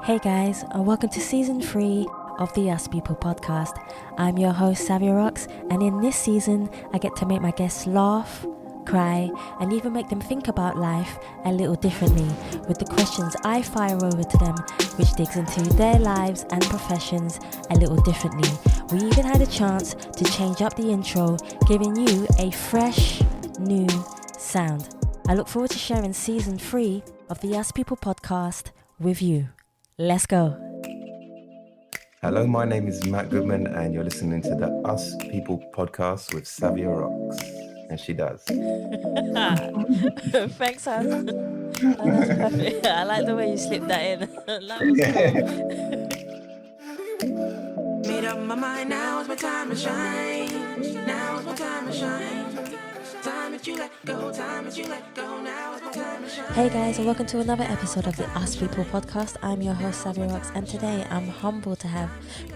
Hey guys, and welcome to season 3 of the Us People podcast. I'm your host Savia, and in this season I get to make my guests laugh, cry, and even make them think about life a little differently with the questions I fire over to them, which digs into their lives and professions a little differently. We even had a chance to change up the intro, giving you a fresh, new sound. I look forward to sharing season 3 of the Us People podcast with you. Let's go. Hello, my name is Matt Goodman, and you're listening to the Us People podcast with Savia Rocks. And she does. Thanks, hon. That's perfect. I like the way you slipped that in. That was cool. Made up my mind, now is my time to shine. Now is my time to shine. Time that you let go, time that you let go, now is my time to shine. Hey guys, and welcome to another episode of the Us People podcast. I'm your host Savia Rocks, and today I'm humbled to have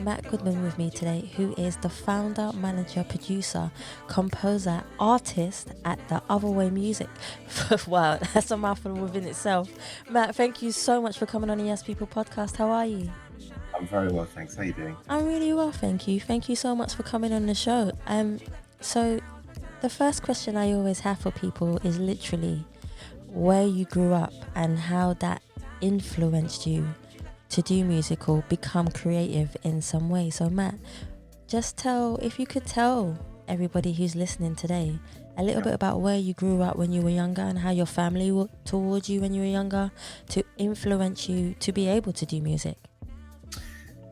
Matt Goodman with me today, who is the founder, manager, producer, composer, artist at the Otherway music. Wow, that's a mouthful within itself. Matt, thank you so much for coming on the Us People podcast. How are you? I'm very well, thanks. How are you doing? I'm really well, thank you. Thank you so much for coming on the show. So the first question I always have for people is literally where you grew up and how that influenced you to do music or become creative in some way. So Matt, if you could tell everybody who's listening today a little bit about where you grew up when you were younger and how your family were towards you when you were younger to influence you to be able to do music.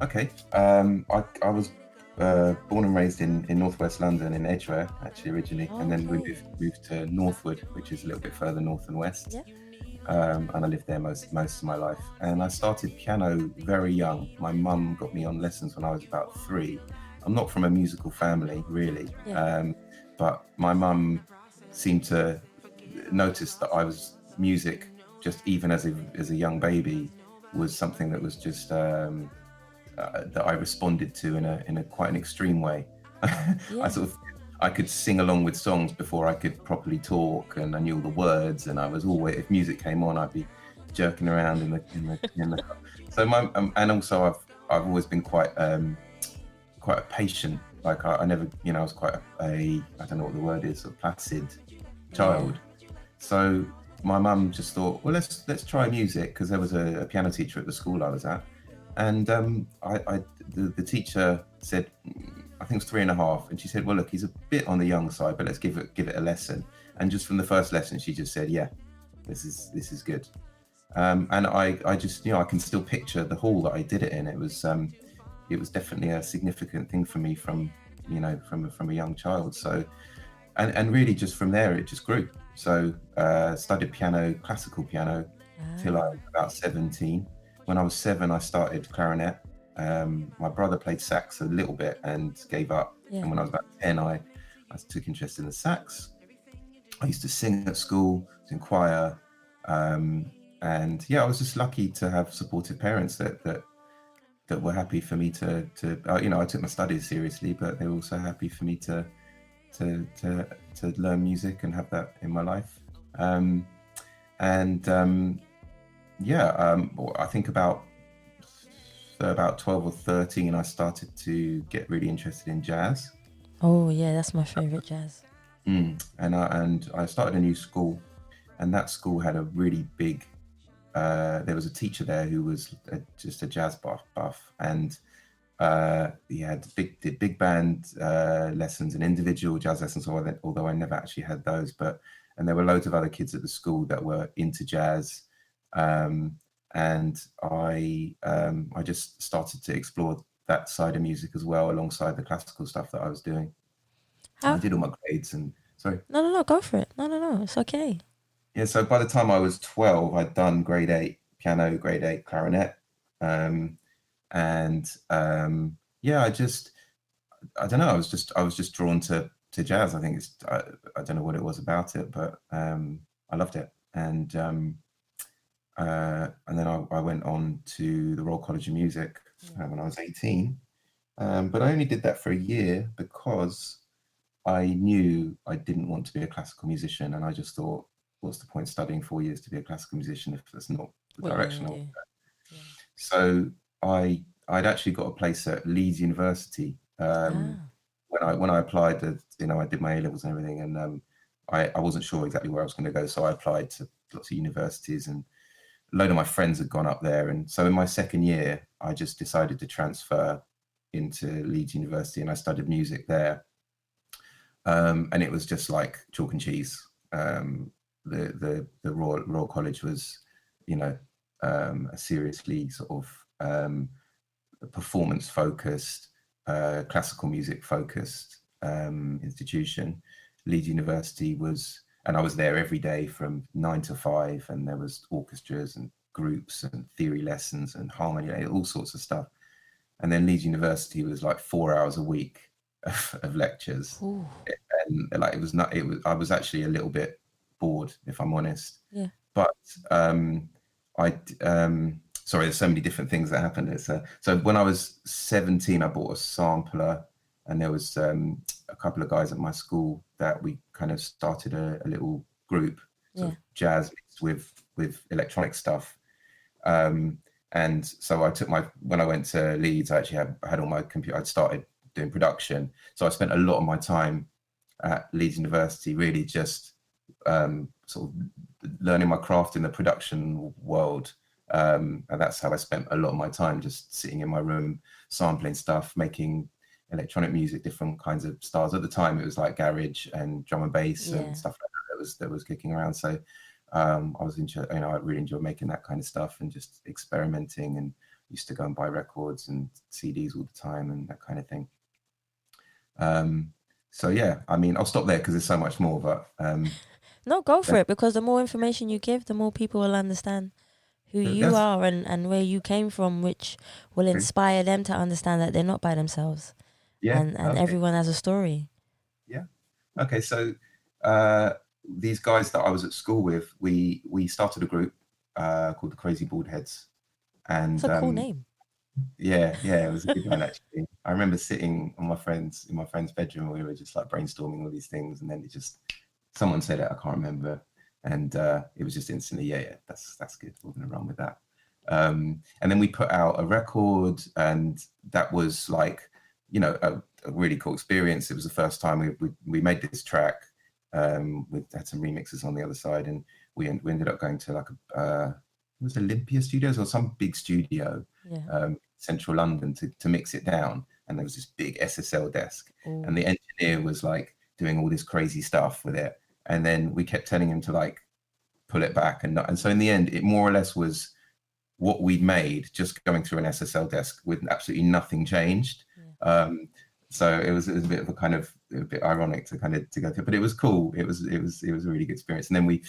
Okay. I was born and raised in northwest London, in Edgware, actually, originally. Okay. And then we moved to Northwood, which is a little bit further north and west. Yeah. And I lived there most of my life. And I started piano very young. My mum got me on lessons when I was about 3. I'm not from a musical family, really. Yeah. But my mum seemed to notice that I was music, just even as a young baby, was something that was just that I responded to in a quite an extreme way. Yeah. I could sing along with songs before I could properly talk, and I knew all the words. And I was always, if music came on, I'd be jerking around in the. So and also I've always been quite a patient. Like I never, I was quite I don't know what the word is, a placid child. Yeah. So my mum just thought, well, let's try music, because there was a piano teacher at the school I was at. And the teacher said, I think it was 3.5, and she said, well, look, he's a bit on the young side, but let's give it a lesson. And just from the first lesson, she just said, yeah, this is good. And I just, I can still picture the hall that I did it in. It was definitely a significant thing for me from a young child. So, and really just from there, it just grew. So studied piano, classical piano, till I was about 17. When I was 7, I started clarinet. My brother played sax a little bit and gave up. Yeah. And when I was about 10, I took interest in the sax. I used to sing at school, was in choir. And I was just lucky to have supportive parents that were happy for me to I took my studies seriously, but they were also happy for me to learn music and have that in my life. I think about 12 or 13, I started to get really interested in jazz. Oh yeah, that's my favorite jazz. And I started a new school, and that school had a really big. There was a teacher there who was just a jazz buff, and he did big band lessons and individual jazz lessons. Although I never actually had those, and there were loads of other kids at the school that were into jazz. And I just started to explore that side of music as well, alongside the classical stuff that I was doing. I did all my grades and sorry. No, go for it. No, it's okay. Yeah, so by the time I was 12, I'd done grade 8 piano, grade 8 clarinet. I don't know, I was just drawn to jazz. I think I don't know what it was about it, but I loved it. And then I went on to the Royal College of Music when I was 18. But I only did that for a year because I knew I didn't want to be a classical musician. And I just thought, what's the point studying 4 years to be a classical musician if that's not the direction I want to go? So I'd actually got a place at Leeds University when I applied. I did my A levels and everything, and I wasn't sure exactly where I was going to go, so I applied to lots of universities, and a load of my friends had gone up there. And so in my second year, I just decided to transfer into Leeds University, and I studied music there. And it was just like chalk and cheese. The Royal College was, a seriously sort of performance focused, classical music focused institution. Leeds University was, and I was there every day from 9 to 5, and there was orchestras and groups and theory lessons and harmony, all sorts of stuff. And then Leeds University was like 4 hours a week of lectures. Ooh. And like I was actually a little bit bored, if I'm honest. Yeah. But sorry, there's so many different things that happened. So when I was 17, I bought a sampler, and there was a couple of guys at my school that we kind of started a little group, sort of jazz mixed with electronic stuff. And so when I went to Leeds, I actually had all my computer. I'd started doing production, so I spent a lot of my time at Leeds University really just sort of learning my craft in the production world. And that's how I spent a lot of my time, just sitting in my room, sampling stuff, making electronic music, different kinds of styles. At the time, it was like garage and drum and bass and stuff like that was kicking around. So I really enjoyed making that kind of stuff and just experimenting, and used to go and buy records and CDs all the time and that kind of thing. So yeah, I mean, I'll stop there because there's so much more, but no, go for it, because the more information you give, the more people will understand who you are and where you came from, which will inspire them to understand that they're not by themselves. And everyone has a story. Yeah. Okay. So these guys that I was at school with, we started a group called the Crazy Bald Heads. And that's a cool name. Yeah, it was a good one actually. I remember sitting in my friend's bedroom, and we were just like brainstorming all these things, and then someone said it, I can't remember, and it was just instantly, that's good, we're going to run with that. And then we put out a record, and that was like, a really cool experience. It was the first time we made this track. We had some remixes on the other side, and we ended up going to like it was Olympia Studios or some big studio, central London, to mix it down. And there was this big SSL desk. Ooh. And the engineer was like doing all this crazy stuff with it. And then we kept telling him to like pull it back. And so in the end, it more or less was what we'd made just going through an SSL desk with absolutely nothing changed. Yeah. So it was a bit of a bit ironic to go through, but it was cool. It was a really good experience. And then we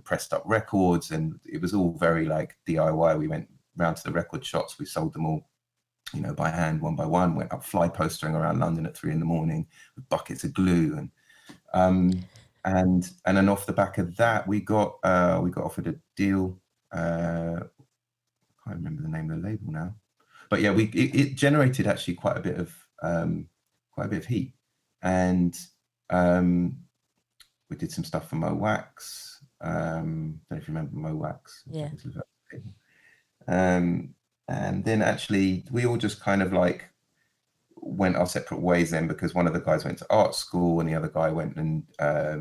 pressed up records, and it was all very like DIY. We went round to the record shops. We sold them all, by hand, one by one. Went up fly postering around London at 3 a.m. with buckets of glue, and then off the back of that, we got offered a deal. I can't remember the name of the label now, but yeah, it generated actually quite a bit of heat, and we did some stuff for Mo Wax. Don't know if you remember Mo Wax. Yeah. And then actually we all just kind of like went our separate ways then, because one of the guys went to art school and the other guy went and I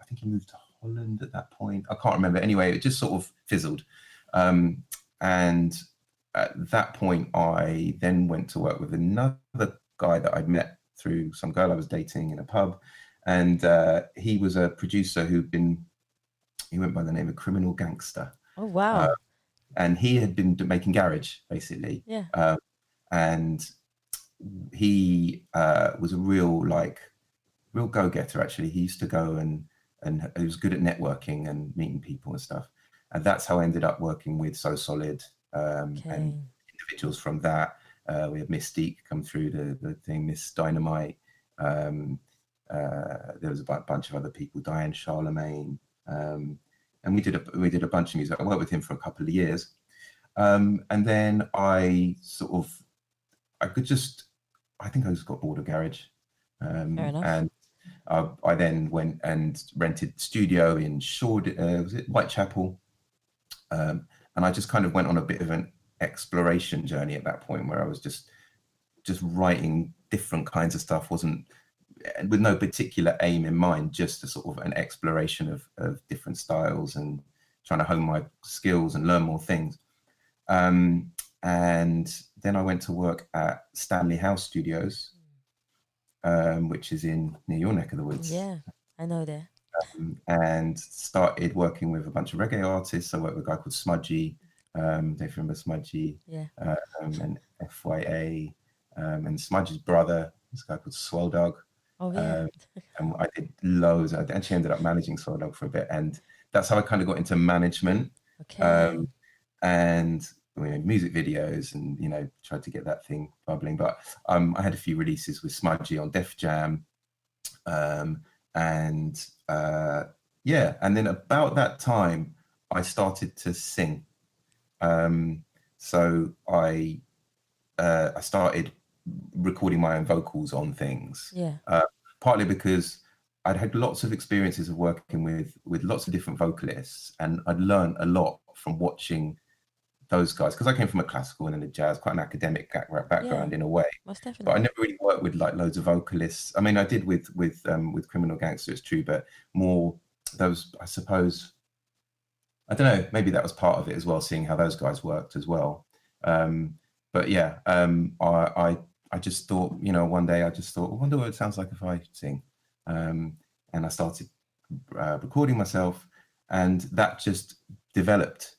think he moved to Holland at that point. I can't remember. Anyway, it just sort of fizzled. And at that point, I then went to work with another guy that I'd met through some girl I was dating in a pub. And he was a producer he went by the name of Criminal Gangster. Oh, wow. And he had been making garage, basically. Yeah. And he was a real go-getter, actually. He used to go and he was good at networking and meeting people and stuff. And that's how I ended up working with So Solid and individuals from that. We had Mystique come through the thing, Miss Dynamite. There was a bunch of other people, Diane Charlemagne. And we did a bunch of music. I worked with him for a couple of years. And then I think I just got bored of garage. Fair enough. And I then went and rented studio in was it Whitechapel? And I just kind of went on a bit of an exploration journey at that point, where I was just writing different kinds of stuff, wasn't with no particular aim in mind, just a sort of an exploration of different styles and trying to hone my skills and learn more things. And then I went to work at Stanley House Studios, which is near your neck of the woods. Yeah, I know there. And started working with a bunch of reggae artists. I worked with a guy called Smudgy. Don't you remember Smudgy? Yeah. And FYA. And Smudgy's brother, this guy called Swell Dog. Oh, yeah. And I did loads. I actually ended up managing Swell Dog for a bit. And that's how I kind of got into management. Okay. And music videos, and tried to get that thing bubbling. But I had a few releases with Smudgy on Def Jam, and then about that time I started to sing. So I started recording my own vocals on things. Yeah. Partly because I'd had lots of experiences of working with lots of different vocalists, and I'd learned a lot from watching those guys, because I came from a classical and then a jazz, quite an academic background in a way. Most definitely. But I never really worked with like loads of vocalists. I mean, I did with Criminal Gangster, it's true, but more those, I suppose, I don't know, maybe that was part of it as well, seeing how those guys worked as well. But yeah, I just thought, one day I just thought, I wonder what it sounds like if I sing. And I started recording myself, and that just developed.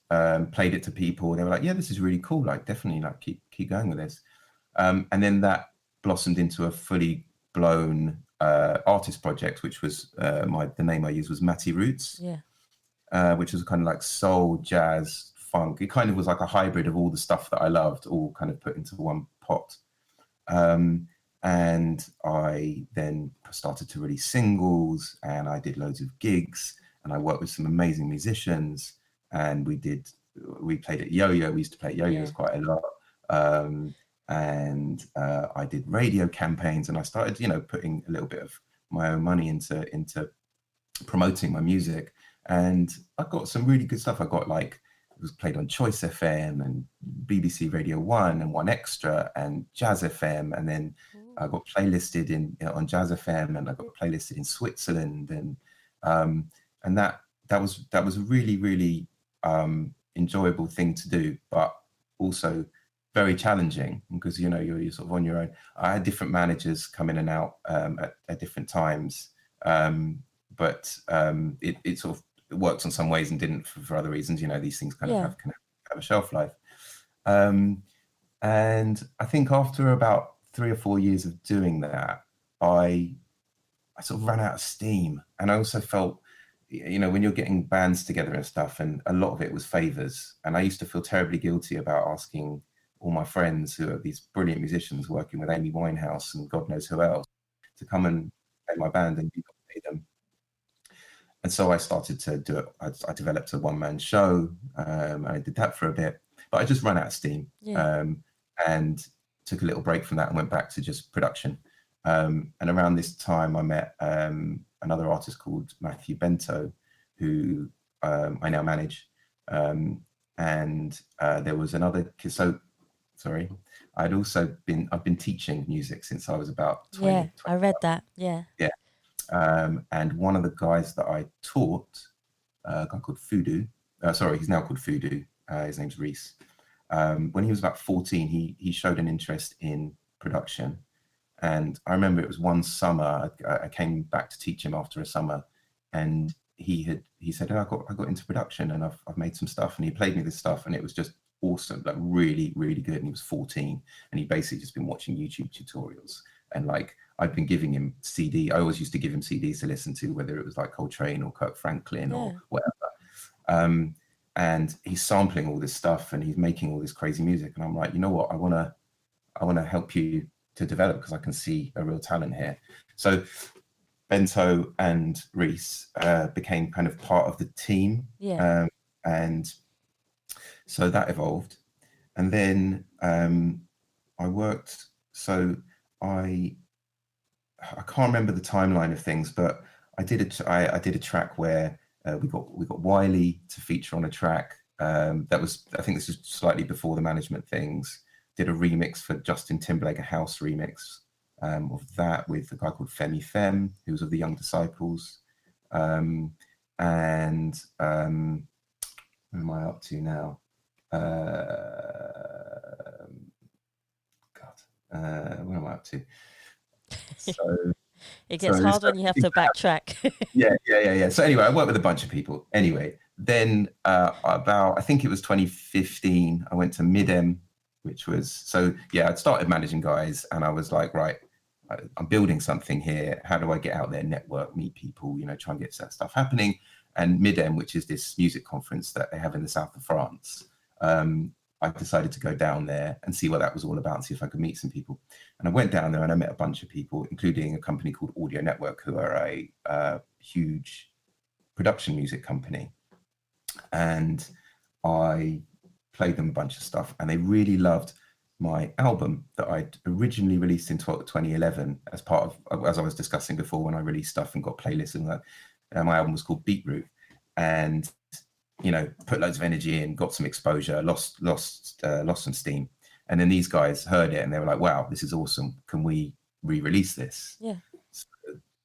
Played it to people. They were like, yeah, this is really cool. Like, definitely, like, keep going with this. And then that blossomed into a fully blown artist project, which was the name I used was Matti Roots. Yeah. Which was kind of like soul, jazz, funk. It kind of was like a hybrid of all the stuff that I loved, all kind of put into one pot. And I then started to release singles, and I did loads of gigs, and I worked with some amazing musicians, and we played at Yo-Yo. We used to play at Yo-Yo's quite a lot. And I did radio campaigns, and I started, putting a little bit of my own money into promoting my music. And I got some really good stuff. I got it was played on Choice FM and BBC Radio 1 and 1 Extra and Jazz FM. And then I got playlisted on Jazz FM, and I got playlisted in Switzerland. And that was a really, really enjoyable thing to do, but also very challenging, because, you're sort of on your own. I had different managers come in and out at different times. But it sort of worked on some ways and didn't for other reasons. These things kind of have a shelf life. And I think after about 3 or 4 years of doing that, I sort of ran out of steam. And I also felt, when you're getting bands together and stuff, and a lot of it was favors. And I used to feel terribly guilty about asking all my friends, who are these brilliant musicians working with Amy Winehouse and God knows who else, to come and play my band and pay them. And so I started to do it. I developed a one-man show. I did that for a bit, but I just ran out of steam, and took a little break from that and went back to just production. And around this time, I met another artist called Matthew Bento, who I now manage. And there was another. I've been teaching music since I was about 20. Yeah, I read that. Yeah. Yeah. And one of the guys that I taught, a guy called Fudu, he's now called Fudu. His name's Reese. When he was about 14, he showed an interest in production. And I remember it was one summer, I came back to teach him after a summer, and he said, I got into production, and I've made some stuff, and he played me this stuff, and it was just awesome, like really, really good. And he was 14, and he basically just been watching YouTube tutorials, and I'd been giving him I always used to give him CDs to listen to, whether it was like Coltrane or Kirk Franklin or whatever. And he's sampling all this stuff, and he's making all this crazy music. And I'm like, you know what? I want to help you to develop, because I can see a real talent here. So Bento and Reese became kind of part of the team. And so that evolved. And then I worked, I can't remember the timeline of things, but I did a track where we got Wiley to feature on a track, that was, I think this was slightly before the management things, did a remix for Justin Timberlake, a house remix of that with a guy called Femi Fem, who was of the Young Disciples. And where am I up to now? Where am I up to? So it gets hard when you have to backtrack. Yeah. So anyway, I worked with a bunch of people. Anyway, then about, I think it was 2015, I went to Midem, which was, I'd started managing guys, and I was like, right, I'm building something here. How do I get out there, network, meet people, try and get that stuff happening? And Midem, which is this music conference that they have in the south of France, I decided to go down there and see what that was all about, and see if I could meet some people. And I went down there and I met a bunch of people, including a company called Audio Network, who are a huge production music company. And I played them a bunch of stuff, and they really loved my album that I'd originally released in 2011 as part of, as I was discussing before, when I released stuff and got playlists and that. My album was called Beetroot, and put loads of energy in, got some exposure, lost some steam. And then these guys heard it and they were like, wow, this is awesome. Can we re-release this? Yeah. So,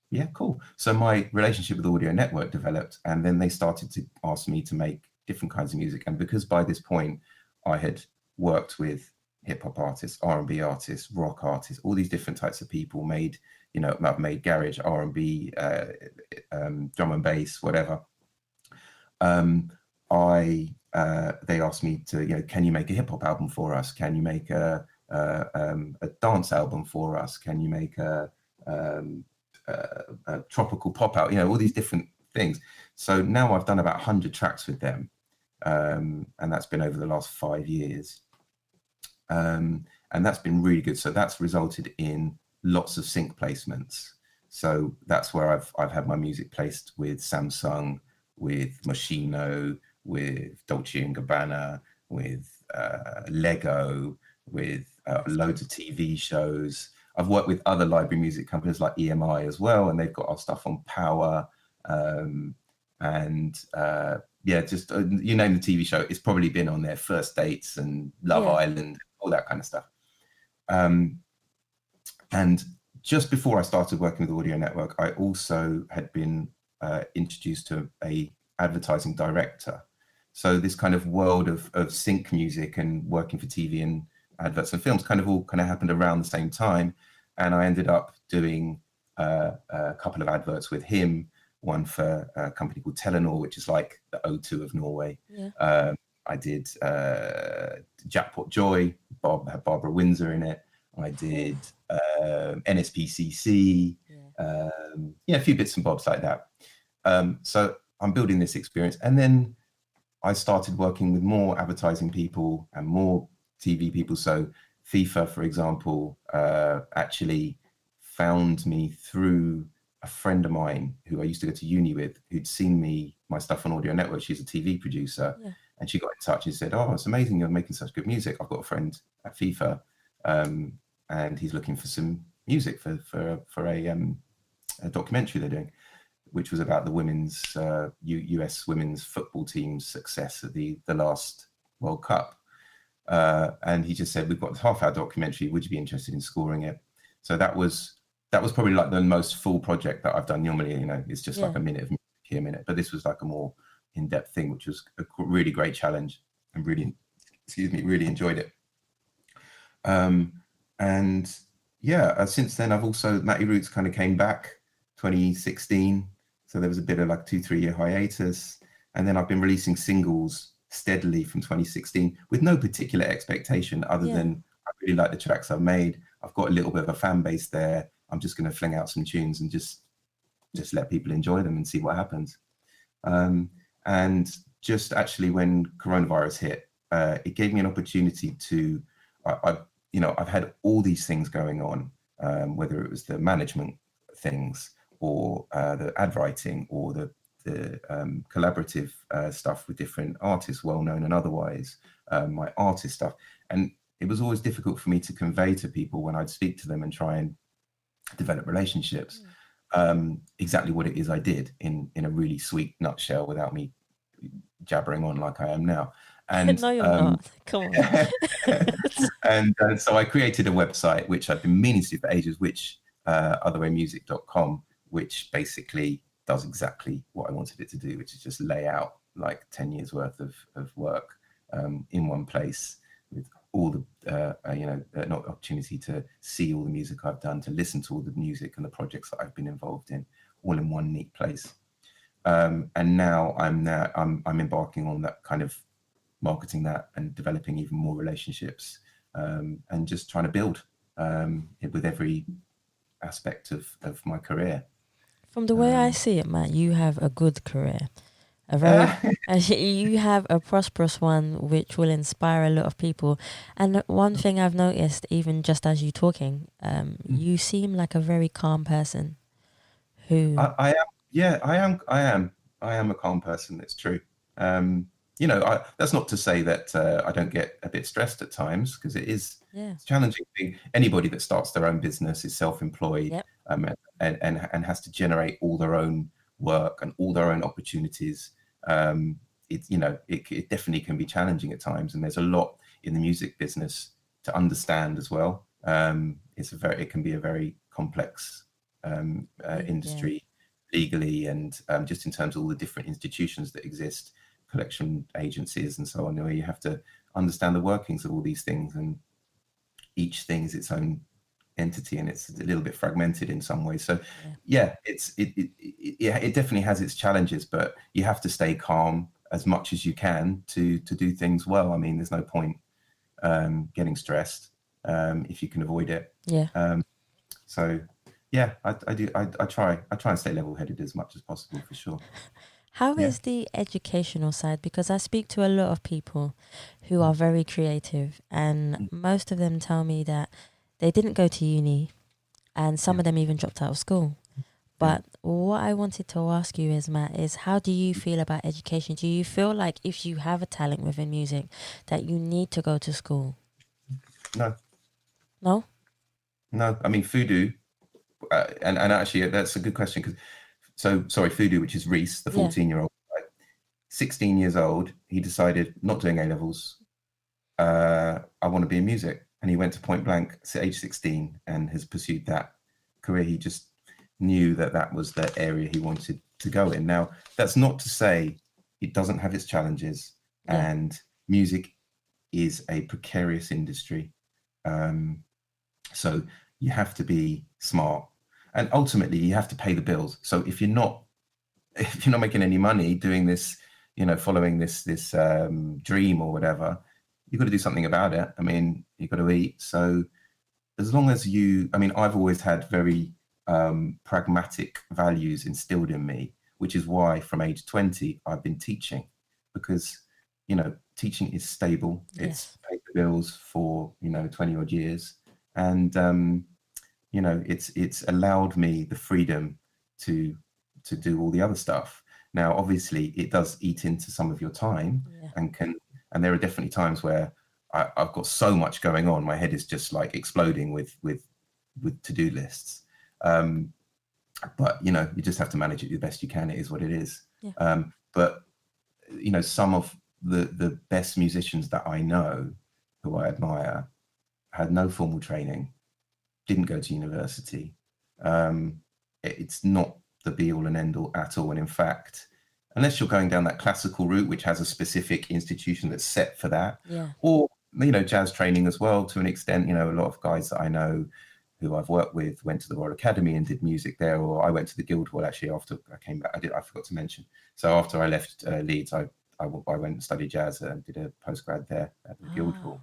yeah, cool. So my relationship with Audio Network developed, and then they started to ask me to make different kinds of music. And because by this point I had worked with hip hop artists, R&B artists, rock artists, all these different types of people, I've made garage, R&B, drum and bass, whatever. They asked me to, can you make a hip hop album for us? Can you make a dance album for us? Can you make a tropical pop out? All these different things. So now I've done about 100 tracks with them, and that's been over the last 5 years, and that's been really good. So that's resulted in lots of sync placements. So that's where I've had my music placed with Samsung, with Moschino, with Dolce & Gabbana, with Lego, with loads of TV shows. I've worked with other library music companies like EMI as well, and they've got our stuff on Power. You name the TV show, it's probably been on their First Dates and Love Island, all that kind of stuff. And just before I started working with Audio Network, I also had been introduced to a advertising director. So this kind of world of sync music and working for TV and adverts and films all happened around the same time. And I ended up doing a couple of adverts with him, one for a company called Telenor, which is like the O2 of Norway. Yeah. I did Jackpot Joy, had Barbara Windsor in it. I did NSPCC, a few bits and bobs like that. So I'm building this experience. And then I started working with more advertising people and more TV people. So FIFA, for example, actually found me through a friend of mine who I used to go to uni with, who'd seen my stuff on Audio Network. She's a TV producer. Yeah. And she got in touch and said, oh, it's amazing you're making such good music. I've got a friend at FIFA, and he's looking for some music for a documentary they're doing, which was about the women's US women's football team's success at the last World Cup. And he just said, we've got a half-hour documentary. Would you be interested in scoring it? So that was probably like the most full project that I've done. Normally, it's just like a minute of music here, a minute. But this was like a more in-depth thing, which was a really great challenge, and really enjoyed it. Since then, I've also, Matti Roots kind of came back 2016. So there was a bit of like 2-3 year hiatus. And then I've been releasing singles steadily from 2016 with no particular expectation other than I really like the tracks I've made. I've got a little bit of a fan base there. I'm just going to fling out some tunes and just let people enjoy them and see what happens. And just actually when coronavirus hit, it gave me an opportunity to, I've had all these things going on, whether it was the management things or the ad writing or the collaborative stuff with different artists, well-known and otherwise, my artist stuff. And it was always difficult for me to convey to people when I'd speak to them and try and develop relationships, exactly what it is I did in a really sweet nutshell without me jabbering on like I am now. And No, you're not. Come on. and so I created a website which I've been meaning to do for ages, which otherwaymusic.com, which basically does exactly what I wanted it to do, which is just lay out like 10 years worth of work in one place, with all the an opportunity to see all the music I've done, to listen to all the music and the projects that I've been involved in, all in one neat place. And now I'm embarking on that kind of marketing that and developing even more relationships, and just trying to build with every aspect of my career. From the way I see it, Matt, you have a good career. A very, you have a prosperous one, which will inspire a lot of people. And one thing I've noticed, even just as you talking, you seem like a very calm person. Who I am. Yeah, I am a calm person. It's true. That's not to say that I don't get a bit stressed at times, because it's challenging. Anybody that starts their own business is self-employed, Yep. and has to generate all their own work and all their own opportunities. It definitely can be challenging at times, and there's a lot in the music business to understand as well. It can be a very complex industry, legally, and just in terms of all the different institutions that exist, collection agencies and so on, where you have to understand the workings of all these things, and each thing is its own entity, and it's a little bit fragmented in some ways. So it definitely has its challenges, but you have to stay calm as much as you can to do things well. I mean, there's no point getting stressed if you can avoid it. I try and stay level-headed as much as possible, for sure. How is the educational side? Because I speak to a lot of people who are very creative, and most of them tell me that they didn't go to uni, and some of them even dropped out of school. But what I wanted to ask you is, Matt, is how do you feel about education? Do you feel like if you have a talent within music that you need to go to school? No. No? No, I mean, Fudu, and actually that's a good question, because Fudu, which is Reese, the 14-year-old, 16 years old, he decided, not doing A-levels, I want to be in music. And he went to point blank at age 16 and has pursued that career. He just knew that was the area he wanted to go in. Now, that's not to say it doesn't have its challenges, and music is a precarious industry. So you have to be smart, and ultimately you have to pay the bills. So if you're not making any money doing this, following this dream or whatever, you've got to do something about it. I mean, you've got to eat. So as long as I've always had very pragmatic values instilled in me, which is why from age 20, I've been teaching, because, teaching is stable. It's paid the bills for, 20 odd years. And, it's allowed me the freedom to do all the other stuff. Now, obviously it does eat into some of your time, and there are definitely times where I've got so much going on, my head is just like exploding with to-do lists. But you just have to manage it the best you can. It is what it is. But some of the best musicians that I know, who I admire, had no formal training, didn't go to university. It's not the be all and end all at all. And in fact, unless you're going down that classical route, which has a specific institution that's set for that, or jazz training as well to an extent. A lot of guys that I know who I've worked with went to the Royal Academy and did music there, or I went to the Guildhall actually after I came back. I forgot to mention. So after I left Leeds, I went and studied jazz and did a postgrad there at the Guildhall.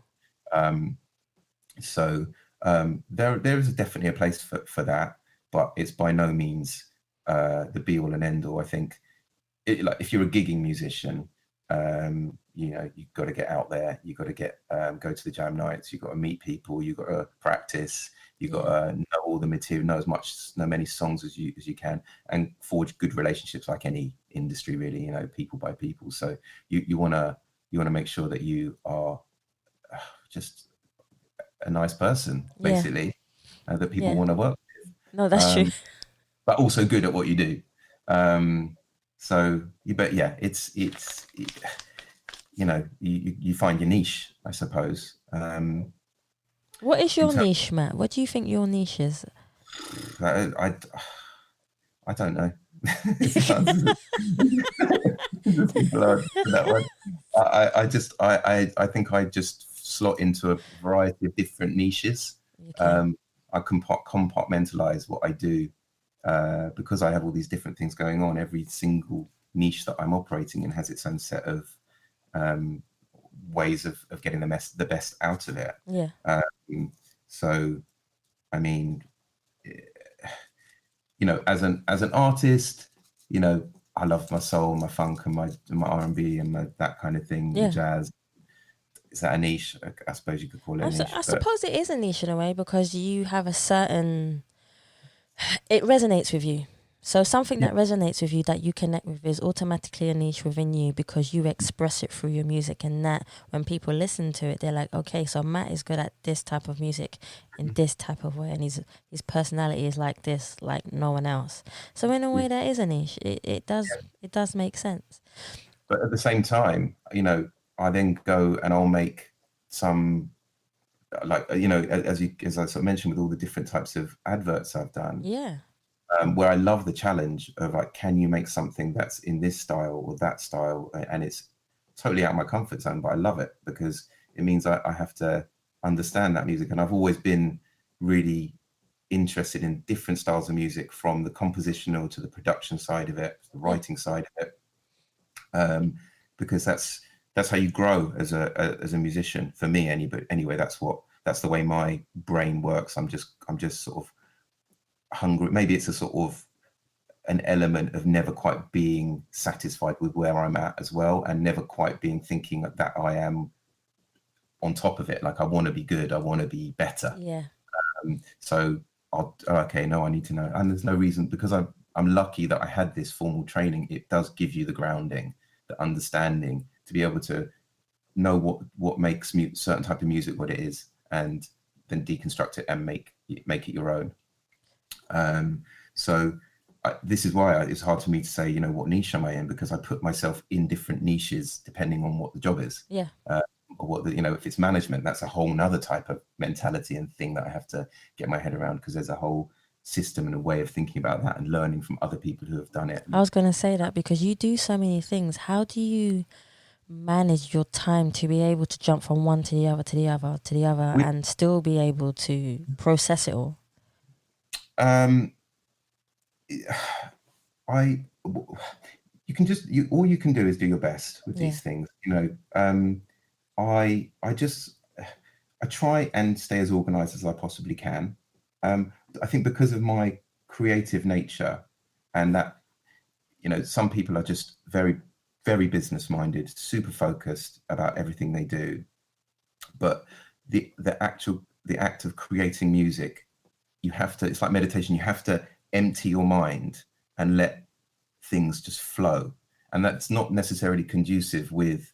There is definitely a place for that, but it's by no means the be all and end all. I think if you're a gigging musician, you've got to get out there, you've got to go to the jam nights, you've got to meet people, you've got to practice, you've got to know all the material, know many songs as you can, and forge good relationships like any industry, really, people by people. So you want to make sure that you are just a nice person, basically, that people want to work with. No, that's true. But also good at what you do. So it's you know, you find your niche, I suppose. What is your niche, Matt? What do you think your niche is? I don't know. That one. I think I just slot into a variety of different niches. Okay. I compartmentalize what I do because I have all these different things going on. Every single niche that I'm operating in has its own set of ways of getting the best out of it. Yeah. So, I mean, you know, as an artist, you know, I love my soul, my funk, and my R&B and that kind of thing. Yeah. Jazz. Is that a niche? I suppose you could call it a niche. I suppose it is a niche in a way, because you have a certain, it resonates with you. So something that resonates with you, that you connect with, is automatically a niche within you, because you express it through your music. And that, when people listen to it, they're like, okay, so Matt is good at this type of music in this type of way, and his personality is like this, like no one else. So in a way, that is a niche. It does make sense. But at the same time, you know, I then go and I'll make some, like, you know, as I sort of mentioned, with all the different types of adverts I've done. Yeah. Where I love the challenge of, like, can you make something that's in this style or that style? And it's totally out of my comfort zone, but I love it because it means I have to understand that music. And I've always been really interested in different styles of music, from the compositional to the production side of it, the writing side of it, because that's how you grow as a musician. For me, anyway, that's the way my brain works. I'm just sort of hungry. Maybe it's a sort of an element of never quite being satisfied with where I'm at as well, and never quite being thinking that I am on top of it. Like, I want to be good, I want to be better. Yeah. So I need to know, and there's no reason, because I'm lucky that I had this formal training. It does give you the grounding, the understanding, to be able to know what makes certain type of music what it is, and then deconstruct it and make it your own. This is why it's hard for me to say, you know, what niche am I in, because I put myself in different niches depending on what the job is. Yeah. Or what you know, if it's management, that's a whole nother type of mentality and thing that I have to get my head around, because there's a whole system and a way of thinking about that and learning from other people who have done it. I was going to say that, because you do so many things. How do you manage your time to be able to jump from one to the other, to the other, to the other, and still be able to process it all? All you can do is do your best with these things, you know. I try and stay as organized as I possibly can. I think because of my creative nature, and that, you know, some people are just very, very business minded, super focused about everything they do, but the act of creating music, you have to, it's like meditation, you have to empty your mind and let things just flow. And that's not necessarily conducive with,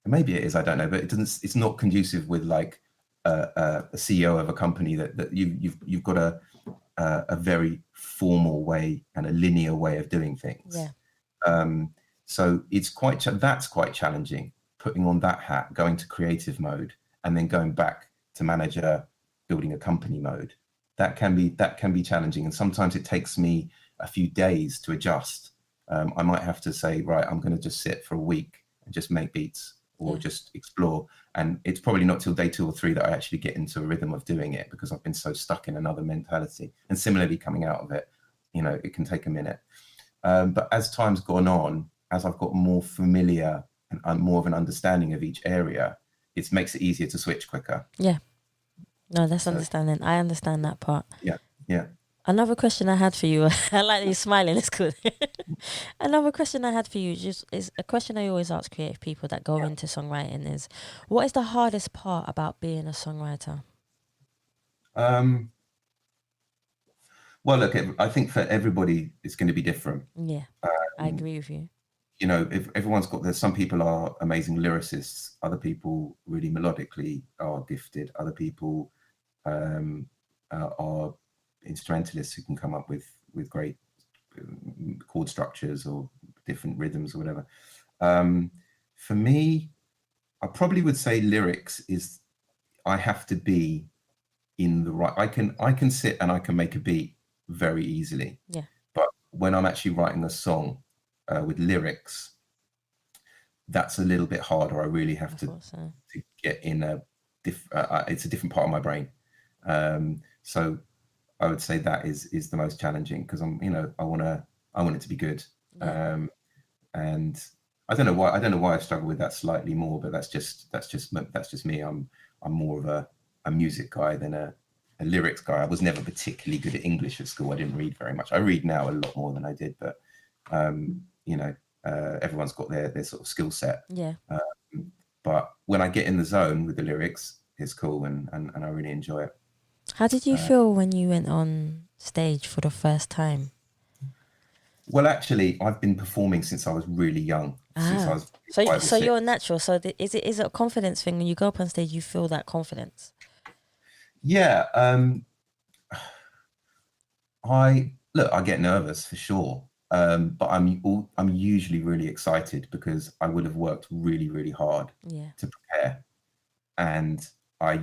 maybe it is, I don't know, but it's not conducive with, like, a CEO of a company that you've got a very formal way and a linear way of doing things. Yeah. So that's quite challenging, putting on that hat, going to creative mode, and then going back to manager, building a company mode. That can be challenging, and sometimes it takes me a few days to adjust. I might have to say, right, I'm going to just sit for a week and just make beats, or just explore. And it's probably not till day 2 or 3 that I actually get into a rhythm of doing it, because I've been so stuck in another mentality. And similarly, coming out of it, you know, it can take a minute. But as time's gone on, as I've got more familiar and more of an understanding of each area, it makes it easier to switch quicker. Yeah. No, that's understanding. I understand that part. Yeah, yeah. Another question I had for you, I like you smiling, it's good. Another question I had for you is a question I always ask creative people that go into songwriting is, what is the hardest part about being a songwriter? Well, look, I think for everybody, it's going to be different. Yeah, I agree with you. You know, if everyone's got some people are amazing lyricists, other people really melodically are gifted, other people are instrumentalists who can come up with great chord structures or different rhythms or whatever. For me, I probably would say lyrics is, I have to be in the right. I can sit and I can make a beat very easily. Yeah. But when I'm actually writing a song with lyrics, that's a little bit harder. I really have to get in it's a different part of my brain. So I would say that is the most challenging, because I want it to be good. Yeah. And I don't know why I struggle with that slightly more, but that's just me. I'm more of a music guy than a lyrics guy. I was never particularly good at English at school. I didn't read very much. I read now a lot more than I did, but everyone's got their sort of skill set. Yeah. But when I get in the zone with the lyrics, it's cool, and I really enjoy it. How did you feel when you went on stage for the first time? Well, actually, I've been performing since I was really young. Since I was 5 or 6. So you're natural. So is it a confidence thing? When you go up on stage, you feel that confidence? Yeah. I get nervous for sure. But I'm usually really excited, because I would have worked really, really hard to prepare. And I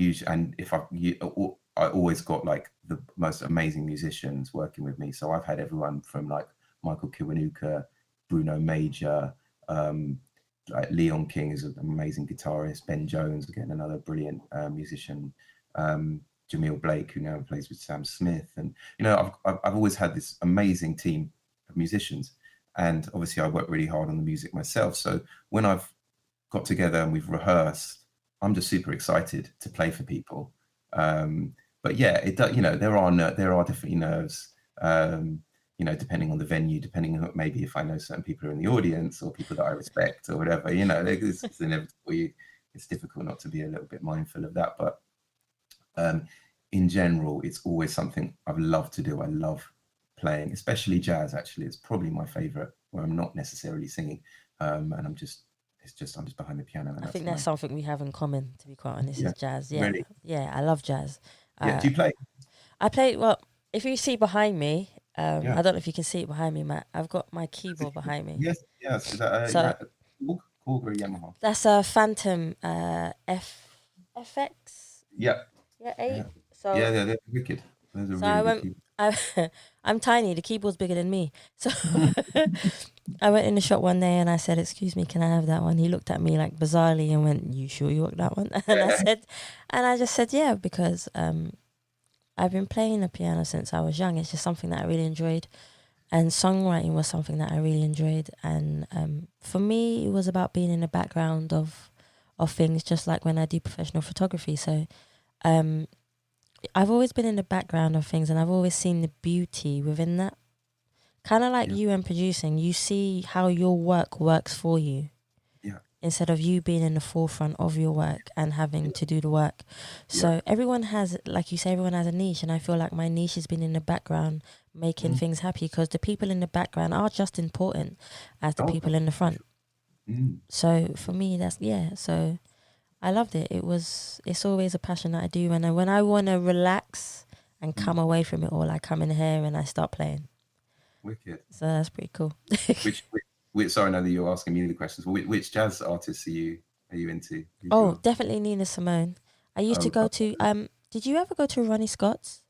always got like the most amazing musicians working with me. So I've had everyone from like Michael Kiwanuka, Bruno Major, like Leon King is an amazing guitarist, Ben Jones, again, another brilliant musician, Jamil Blake, who now plays with Sam Smith. And, I've always had this amazing team of musicians. And obviously I work really hard on the music myself. So when I've got together and we've rehearsed, I'm just super excited to play for people. But yeah, there are definitely nerves, depending on the venue, depending on maybe if I know certain people are in the audience or people that I respect or whatever, it's inevitable. It's difficult not to be a little bit mindful of that. But in general, it's always something I've loved to do. I love playing, especially jazz. Actually, it's probably my favorite, where I'm not necessarily singing, and I'm just behind the piano. And I think that's something we have in common, to be quite honest, is jazz. Yeah, really? Yeah, I love jazz. Yeah, do you play? I play. Well, if you see behind me, I don't know if you can see it behind me, Matt. I've got my keyboard behind me. Yes. Is that a Korg or a Yamaha? That's a Phantom FX. Yeah. Yeah, 8. Yeah. So they're wicked. Those are really good. I'm tiny. The keyboard's bigger than me. So I went in the shop one day and I said, "Excuse me, can I have that one?" He looked at me like bizarrely and went, "You sure you want that one?" And I just said, "Yeah," because I've been playing the piano since I was young. It's just something that I really enjoyed, and songwriting was something that I really enjoyed. And for me, it was about being in the background of things, just like when I do professional photography. So I've always been in the background of things, and I've always seen the beauty within that. Kind of like you and producing, you see how your work works for you. Yeah. Instead of you being in the forefront of your work and having to do the work. So everyone has, like you say, everyone has a niche, and I feel like my niche has been in the background making things happy, because the people in the background are just important as the people in the front. So for me, so I loved it. It's always a passion that I do, and when I want to relax and come away from it all, I come in here and I start playing. Wicked. So that's pretty cool. Sorry, I know that you're asking me the questions. Which jazz artists are you into? Definitely Nina Simone. I used to go to. Did you ever go to Ronnie Scott's?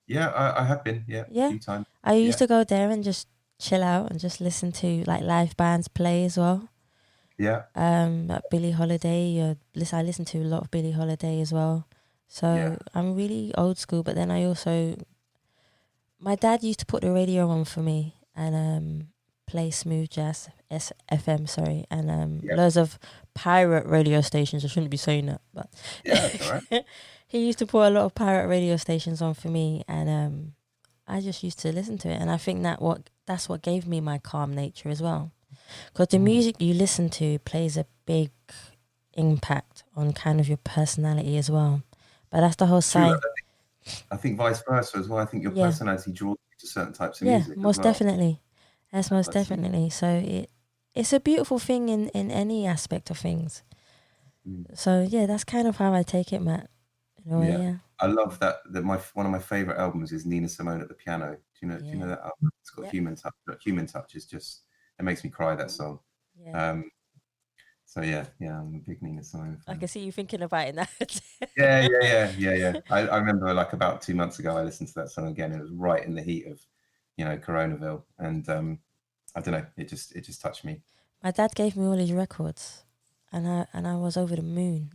Yeah, I have been. Yeah, a few times. I used to go there and just chill out and just listen to like live bands play as well. Yeah. Like Billie Holiday. I listen to a lot of Billie Holiday as well. So I'm really old school, but then I also. My dad used to put the radio on for me and play smooth jazz, FM, sorry, and loads of pirate radio stations. I shouldn't be saying that, but that's all right. He used to put a lot of pirate radio stations on for me, and I just used to listen to it. And I think that's what gave me my calm nature as well, because the music you listen to plays a big impact on kind of your personality as well. But that's the whole side. I think vice versa as well. I think your personality draws you to certain types of music. Yeah, most definitely. That's most definitely. So it's a beautiful thing in any aspect of things. So yeah, that's kind of how I take it, Matt. I love that. One of my favorite albums is Nina Simone at the piano. Do you know that album? It's got Human Touch. Human Touch is just It makes me cry, that song. Yeah. So yeah, I'm a big Nina Simone I fan. can see you thinking about it now. Yeah. I remember like about 2 months ago, I listened to that song again. It was right in the heat of, Coronaville, and I don't know, it just touched me. My dad gave me all his records, and I was over the moon.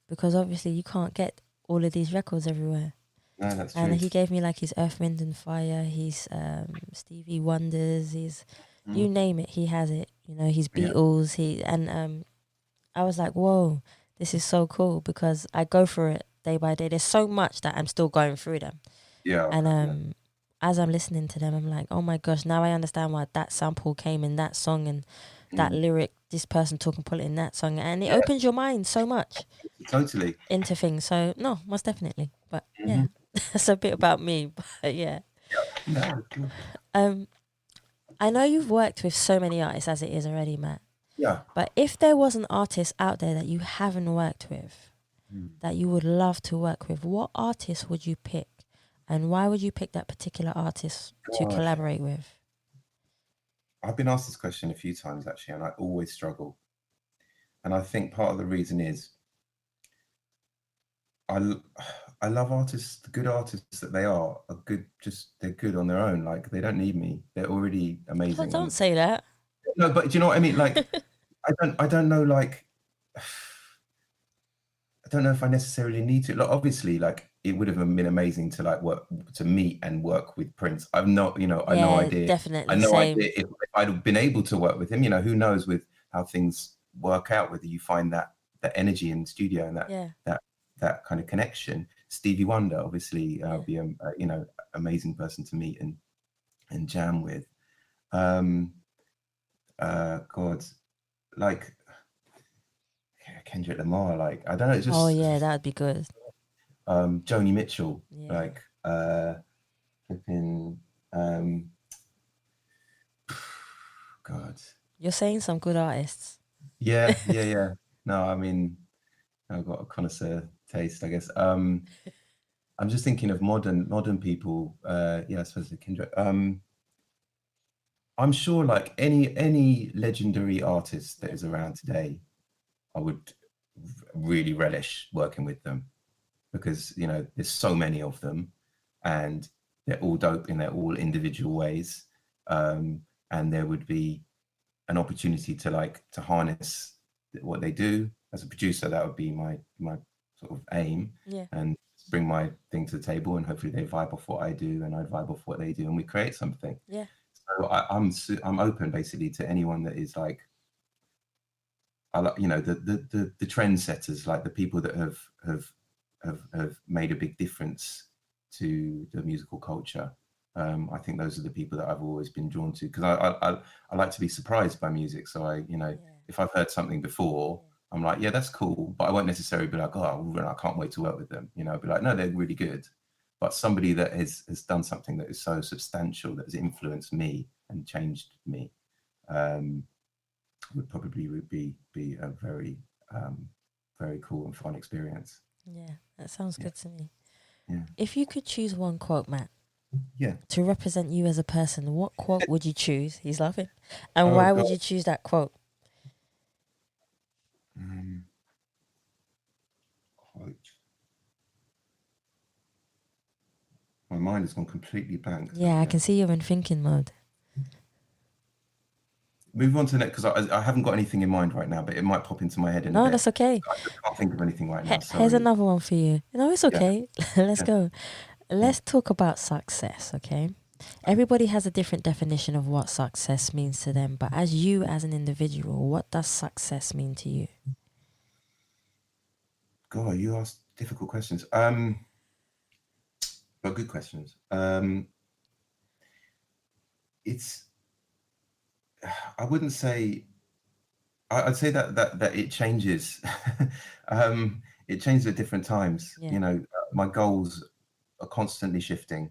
Because obviously you can't get all of these records everywhere. No, that's true. And he gave me like his Earth, Wind and Fire, his Stevie Wonders, his you name it, he has it. His Beatles. I was like, whoa, this is so cool, because I go through it day by day. There's so much that I'm still going through them. Yeah. And as I'm listening to them, I'm like, oh my gosh, now I understand why that sample came in that song, and that lyric, this person talking, put it in that song, and it opens your mind so much. Totally. Into things. So no, most definitely. But yeah, that's a bit about me. But yeah. No. I know you've worked with so many artists as it is already, Matt. Yeah. But if there was an artist out there that you haven't worked with, that you would love to work with, what artist would you pick? And why would you pick that particular artist to collaborate with? I've been asked this question a few times, actually, and I always struggle. And I think part of the reason is I love artists, the good artists that they are good, they're good on their own. Like, they don't need me. They're already amazing. Oh, don't say that. No, but do you know what I mean? Like, I don't know, like, I don't know if I necessarily need to. Like, obviously, like, it would have been amazing to meet and work with Prince. I've not, I have no idea. Definitely. I have no idea if I'd have been able to work with him. Who knows with how things work out, whether you find that energy in the studio and that kind of connection. Stevie Wonder, obviously, would be amazing person to meet and jam with. God, like Kendrick Lamar, like, I don't know, just that'd be good. Joni Mitchell, like flipping God. You're saying some good artists. Yeah. No, I mean, I've got a connoisseur taste, I guess. I'm just thinking of modern people. I suppose Kendrick. I'm sure, like, any legendary artist that is around today, I would really relish working with them, because there's so many of them, and they're all dope in their all individual ways, and there would be an opportunity to harness what they do. As a producer, that would be my sort of aim, and bring my thing to the table, and hopefully they vibe off what I do and I vibe off what they do, and we create something. So I'm open basically to anyone that is like, I like, the trendsetters, like the people that have made a big difference to the musical culture. I think those are the people that I've always been drawn to, because I like to be surprised by music. So if I've heard something before, I'm like, yeah, that's cool, but I won't necessarily be like, oh, I can't wait to work with them. I'd be like, no, they're really good. But somebody that has done something that is so substantial, that has influenced me and changed me, would probably be a very very cool and fun experience. Yeah, that sounds good to me. Yeah. If you could choose one quote, Matt, Yeah. to represent you as a person, what quote would you choose? He's laughing. And why would you choose that quote? Quote. My mind has gone completely blank. Yeah, I can see you're in thinking mode. Move on to the next, because I haven't got anything in mind right now, but it might pop into my head in a No, bit. that's okay. I just can't think of anything right now. Here's another one for you. No, it's okay. Let's go. Let's talk about success, okay? Everybody has a different definition of what success means to them, but as you, as an individual, what does success mean to you? God, you ask difficult questions. But good questions. It's, I wouldn't say, I'd say that it changes. It changes at different times. Yeah. My goals are constantly shifting.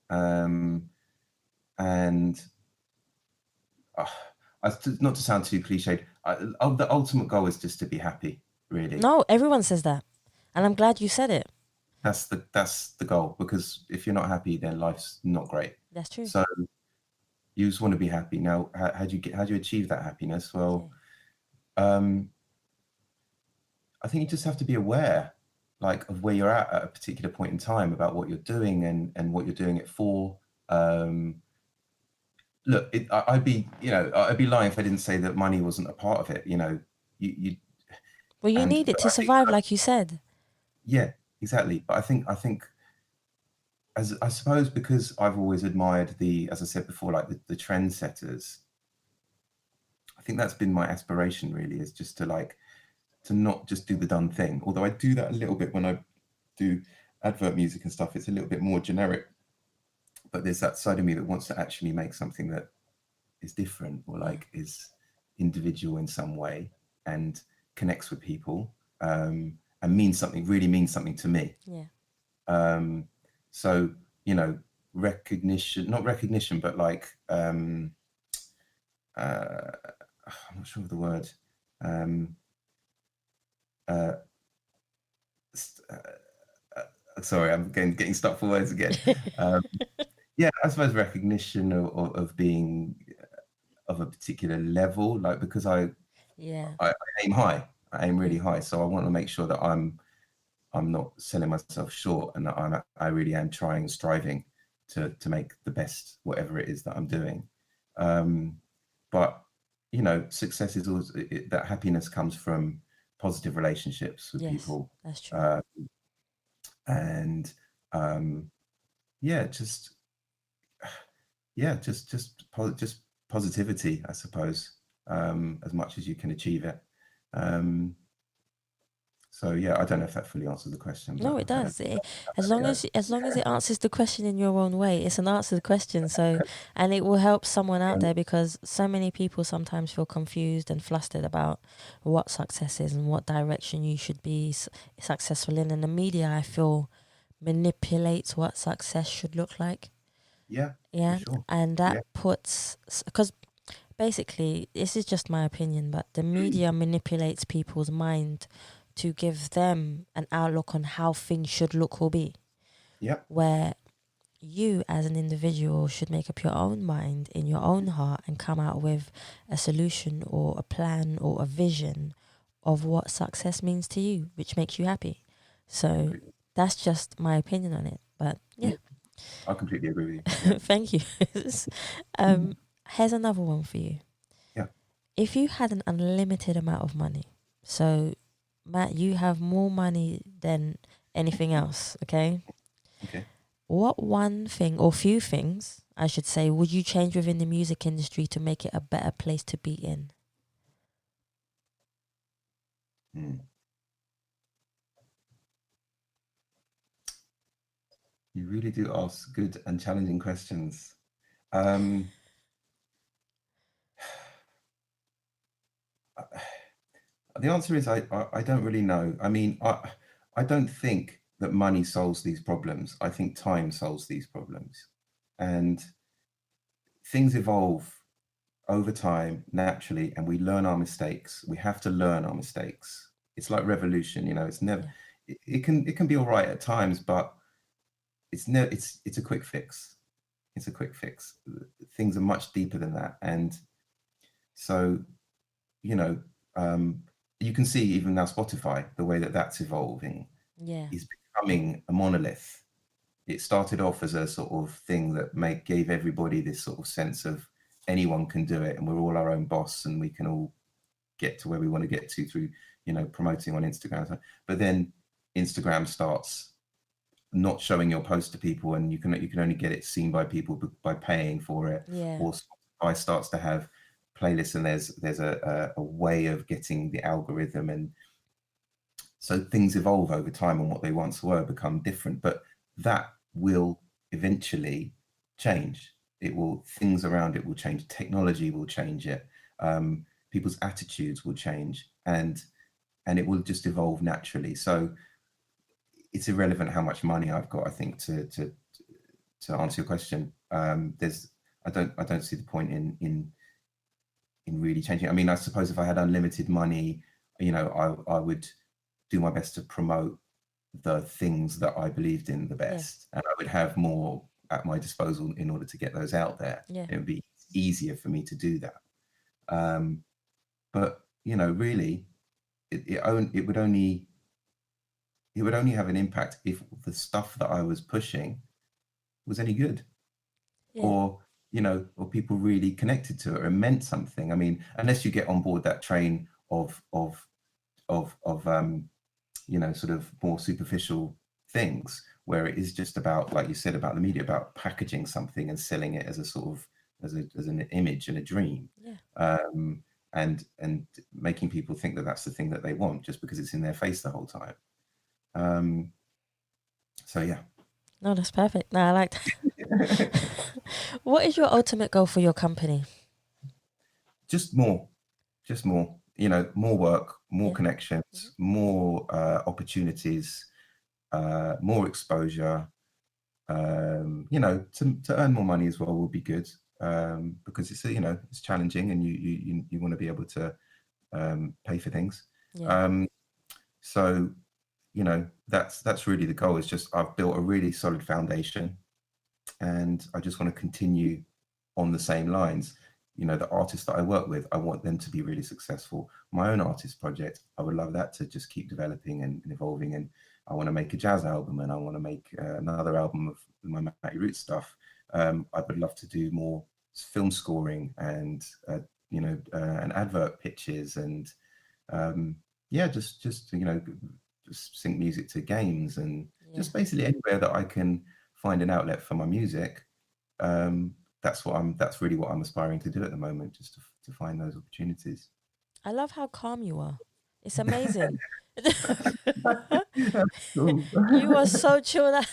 And not to sound too cliched, the ultimate goal is just to be happy, really. No, everyone says that. And I'm glad you said it. That's the goal, because if you're not happy, then life's not great. That's true. So You just want to be happy. Now, how do you achieve that happiness? Well, I think you just have to be aware, like, of where you're at a particular point in time, about what you're doing and what you're doing it for. Look, I'd be lying if I didn't say that money wasn't a part of it. You know, you Well, you need it to survive, like you said. Yeah, exactly. But I think as I suppose, because I've always admired as I said before, like the trendsetters. I think that's been my aspiration, really, is just to not just do the done thing. Although I do that a little bit when I do advert music and stuff. It's a little bit more generic, but there's that side of me that wants to actually make something that is different, or like is individual in some way and connects with people, and really means something to me. Yeah. So, you know, not recognition, but like, I'm not sure of the word. Sorry, I'm getting stuck for words again. Yeah, I suppose recognition of being of a particular level, like, because I aim high, I aim really high, so I want to make sure that I'm not selling myself short, and that I really am trying and striving to make the best whatever it is that I'm doing. But you know, success is always that happiness comes from positive relationships with people. That's true. And just positivity, I suppose, as much as you can achieve it. So yeah, I don't know if that fully answers the question. No, it does. As long as it answers the question in your own way, it's an answer to the question. So, and it will help someone out there, because so many people sometimes feel confused and flustered about what success is and what direction you should be successful in. And the media, I feel, manipulates what success should look like. Yeah. Yeah. For sure. And that puts, because basically, this is just my opinion, but the media manipulates people's mind to give them an outlook on how things should look or be. Yeah. Where you as an individual should make up your own mind in your own heart and come out with a solution or a plan or a vision of what success means to you, which makes you happy. So that's just my opinion on it. But yeah. I completely agree with you. Thank you. Here's another one for you. Yeah. If you had an unlimited amount of money, so Matt, you have more money than anything else, okay? Okay. What one thing, or few things, I should say, would you change within the music industry to make it a better place to be in? You really do ask good and challenging questions. The answer is I don't really know. I mean, I don't think that money solves these problems. I think time solves these problems. And things evolve over time naturally, and we learn our mistakes. We have to learn our mistakes. It's like revolution, you know, it's never it can be all right at times, but it's a quick fix. It's a quick fix. Things are much deeper than that. And so, you know, you can see even now Spotify, the way that that's evolving, is becoming a monolith. It started off as a sort of thing that gave everybody this sort of sense of anyone can do it, and we're all our own boss, and we can all get to where we want to get to through, you know, promoting on Instagram. But then Instagram starts not showing your post to people, and you can only get it seen by people by paying for it. Or Spotify starts to have playlists, and there's a way of getting the algorithm, and so things evolve over time, and what they once were become different. But that will eventually change. Things around it will change. Technology will change it. People's attitudes will change, and it will just evolve naturally. So it's irrelevant how much money I've got, I think, to answer your question. I don't see the point in really changing. I mean, I suppose if I had unlimited money, you know, I would do my best to promote the things that I believed in the best, and I would have more at my disposal in order to get those out there. It would be easier for me to do that. But really, it would only have an impact if the stuff that I was pushing was any good, or people really connected to it or meant something. I mean, unless you get on board that train of sort of more superficial things, where it is just about, like you said, about the media, about packaging something and selling it as a sort of as an image and a dream, and making people think that that's the thing that they want just because it's in their face the whole time. So yeah. No, that's perfect. No, I like that. What is your ultimate goal for your company? Just more, more work, more connections, more opportunities, more exposure. To earn more money as well would be good, because it's it's challenging, and you want to be able to pay for things. So that's really the goal. Is just I've built a really solid foundation, and I just want to continue on the same lines. The artists that I work with, I want them to be really successful. My own artist project, I would love that to just keep developing and evolving. And I want to make a jazz album, and I want to make another album of my Matti Roots stuff. I would love to do more film scoring and and advert pitches, and just sync music to games, and just basically anywhere that I can find an outlet for my music. That's really what I'm aspiring to do at the moment, just to find those opportunities. I love how calm you are. It's amazing. Cool. You are so chilled.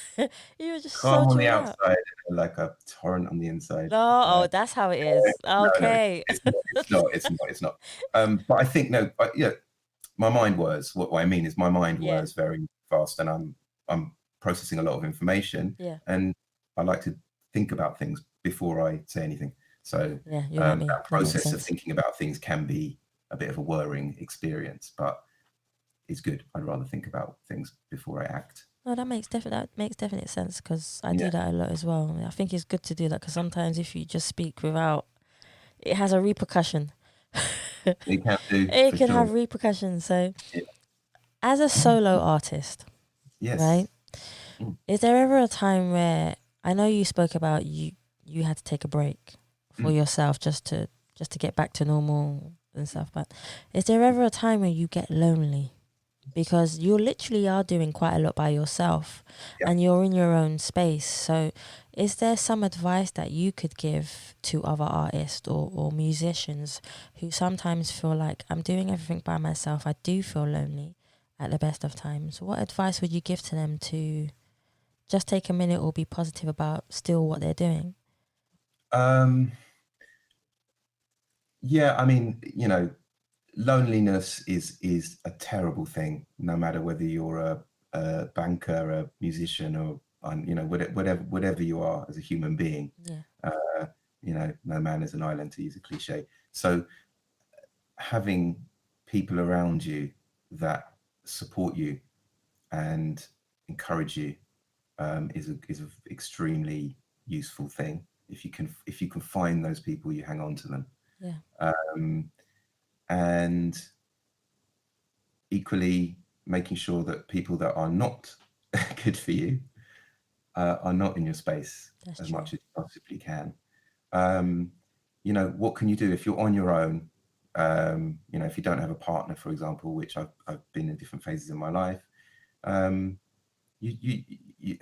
You were just calm so on the chilled out. outside, like a torrent on the inside. No, that's how it is. Okay. No, it's not. But I think my mind whirs. What I mean is my mind whirs very fast, and I'm processing a lot of information. And I like to think about things before I say anything. So that process of thinking about things can be a bit of a whirring experience, but it's good. I'd rather think about things before I act. No, that makes definite sense, because I do that a lot as well. I think it's good to do that, because sometimes if you just speak without, it has a repercussion. It can do. It can have repercussions. So, as a solo artist, right? Is there ever a time where, I know you spoke about you had to take a break for yourself just to get back to normal and stuff, but is there ever a time where you get lonely? Because you literally are doing quite a lot by yourself, and you're in your own space. So is there some advice that you could give to other artists or musicians who sometimes feel like, I'm doing everything by myself, I do feel lonely at the best of times? What advice would you give to them to just take a minute or be positive about still what they're doing? I mean, loneliness is a terrible thing, no matter whether you're a banker, a musician, or whatever you are as a human being. No man is an island, to use a cliche. So having people around you that support you and encourage you is an extremely useful thing. If you can find those people, you hang on to them. And equally making sure that people that are not good for you are not in your space much as you possibly can. What can you do if you're on your own? If you don't have a partner, for example, which I've been in different phases in my life, you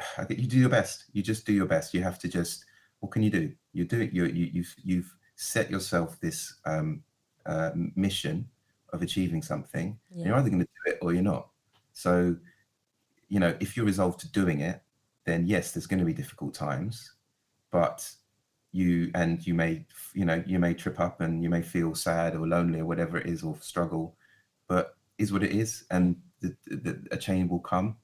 do your best. You just do your best. You have to just, what can you do? You do it. You've set yourself this mission of achieving something. You're either going to do it or you're not. So, if you're resolved to doing it, then yes, there's going to be difficult times, but you may trip up, and you may feel sad or lonely or whatever it is, or struggle, but is what it is, and a change will come.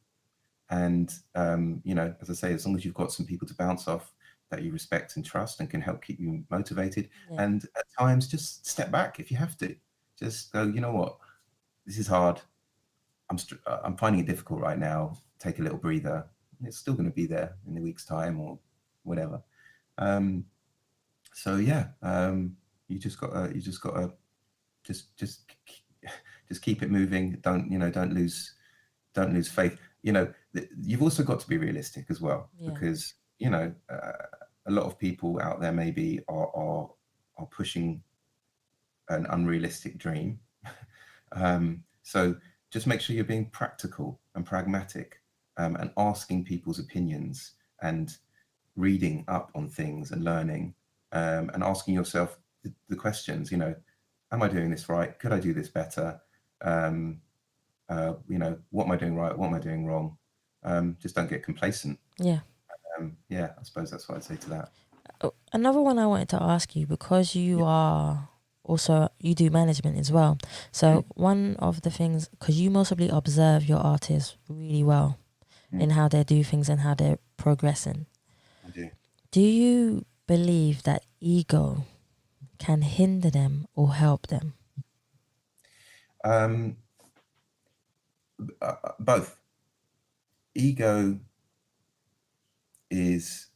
And as I say, as long as you've got some people to bounce off that you respect and trust and can help keep you motivated, and at times just step back if you have to. Just go, you know what, this is hard. I'm finding it difficult right now. Take a little breather. It's still going to be there in a week's time or whatever. So yeah, you just gotta just keep it moving. Don't lose faith. You've also got to be realistic as well, because a lot of people out there maybe are pushing an unrealistic dream. So just make sure you're being practical and pragmatic, and asking people's opinions and reading up on things and learning, and asking yourself the questions. Am I doing this right? Could I do this better? What am I doing right? What am I doing wrong? Just don't get complacent. Yeah. I suppose that's what I'd say to that. Another one I wanted to ask you, because you are also, you do management as well. So one of the things, because you mostly observe your artists really well in how they do things and how they're progressing. I do. Do you believe that ego can hinder them or help them? Both. Ego is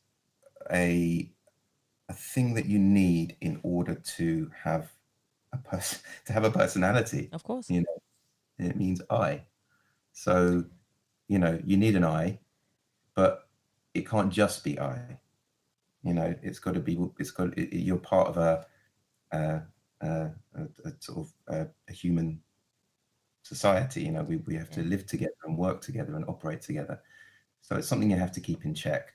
a thing that you need in order to have a personality. Of course. It means I. So, you need an I, but it can't just be I. It's got to be. You're part of a sort of a human society. We have to live together and work together and operate together. So it's something you have to keep in check.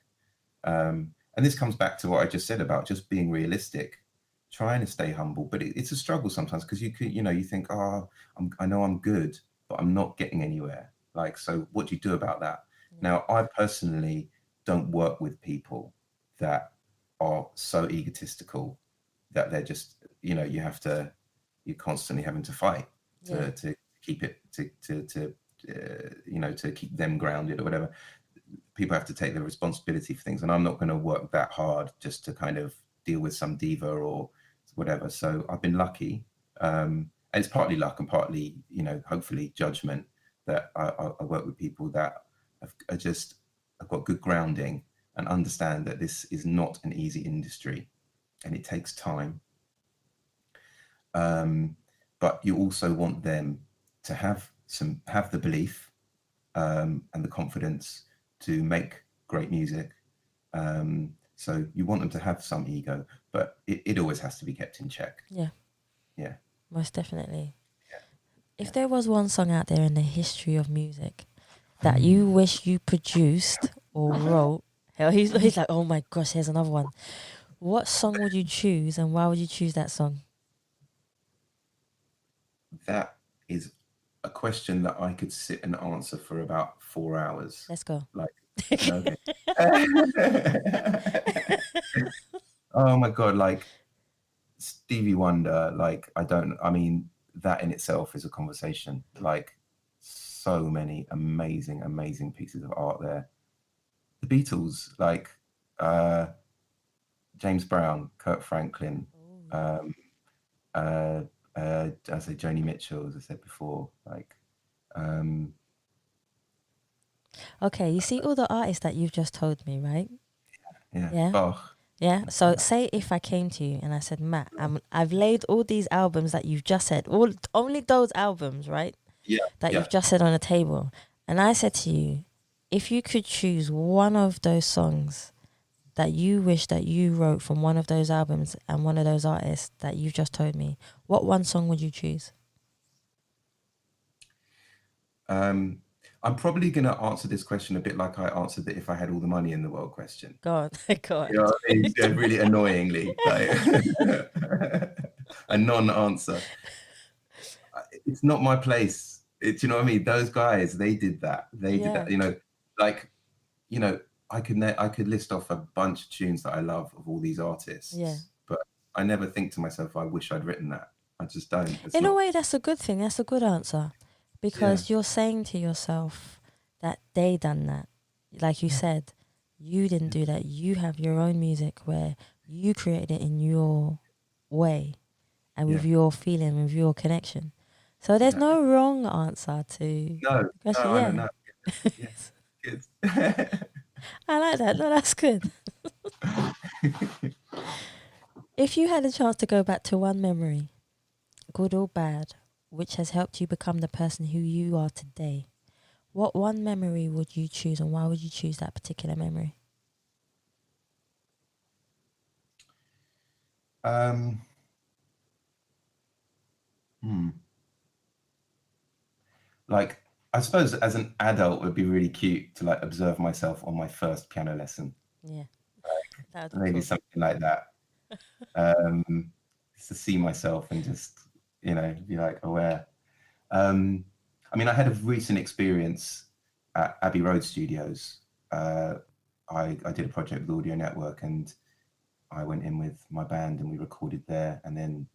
And this comes back to what I just said about just being realistic, trying to stay humble. But it's a struggle sometimes, because you think, I know I'm good, but I'm not getting anywhere. So what do you do about that? Now, I personally don't work with people that are so egotistical that they're just, you're constantly having to fight to keep it, to keep them grounded or whatever. People have to take the responsibility for things, and I'm not going to work that hard just to kind of deal with some diva or whatever. So I've been lucky, and it's partly luck and partly, hopefully judgment, that I work with people that have got good grounding and understand that this is not an easy industry and it takes time. But you also want them to have the belief and the confidence to make great music. So you want them to have some ego, but it always has to be kept in check. Yeah. Most definitely. If there was one song out there in the history of music that you wish you produced or wrote, he's like, oh my gosh, here's another one. What song would you choose, and why would you choose that song? That is a question that I could sit and answer for about 4 hours. Let's go. Oh my God, Stevie Wonder, that in itself is a conversation. So many amazing pieces of art there. The Beatles, James Brown, Kurt Franklin, I say Joni Mitchell, as I said before. Okay, you see all the artists that you've just told me, right? Yeah. Bach. Yeah. So say if I came to you and I said, Matt, I've laid all these albums that you've just said, only those albums, right? That you've just said on the table. And I said to you, if you could choose one of those songs that you wish that you wrote from one of those albums and one of those artists that you've just told me, what one song would you choose? I'm probably going to answer this question a bit like I answered the "if I had all the money in the world" question. Go on. You know what I mean? Really annoyingly, a non-answer. It's not my place. You know what I mean? Those guys, they did that. They did that. I could list off a bunch of tunes that I love of all these artists. Yeah. But I never think to myself, I wish I'd written that. I just don't. In a way, that's a good thing. That's a good answer. Because you're saying to yourself that they done that. Like you said, you didn't do that. You have your own music where you created it in your way and with your feeling, with your connection. So there's no wrong answer to the question. No. Yes, good. I like that. No, that's good. If you had a chance to go back to one memory, good or bad, which has helped you become the person who you are today, what one memory would you choose, and why would you choose that particular memory? Like, I suppose as an adult, it would be really cute to like observe myself on my first piano lesson. Yeah. Like, maybe something like that. Just to see myself and just, be like aware. I mean, I had a recent experience at Abbey Road Studios. I did a project with Audio Network, and I went in with my band and we recorded there, and then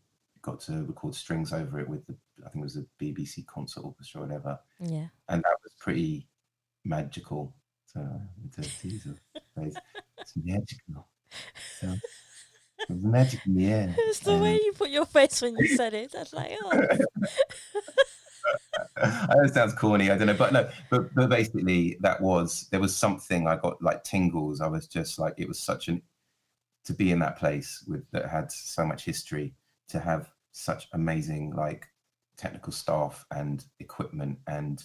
got to record strings over it with I think it was a BBC concert orchestra or whatever. Yeah. And that was pretty magical. So to use a phrase, it's magical. So it was magic in the air. It's the way you put your face when you said it. That's like, oh. I know it sounds corny, I don't know, but no, but basically there was something, I got like tingles. I was just like, it was to be in that place that had so much history, to have such amazing like technical staff and equipment, and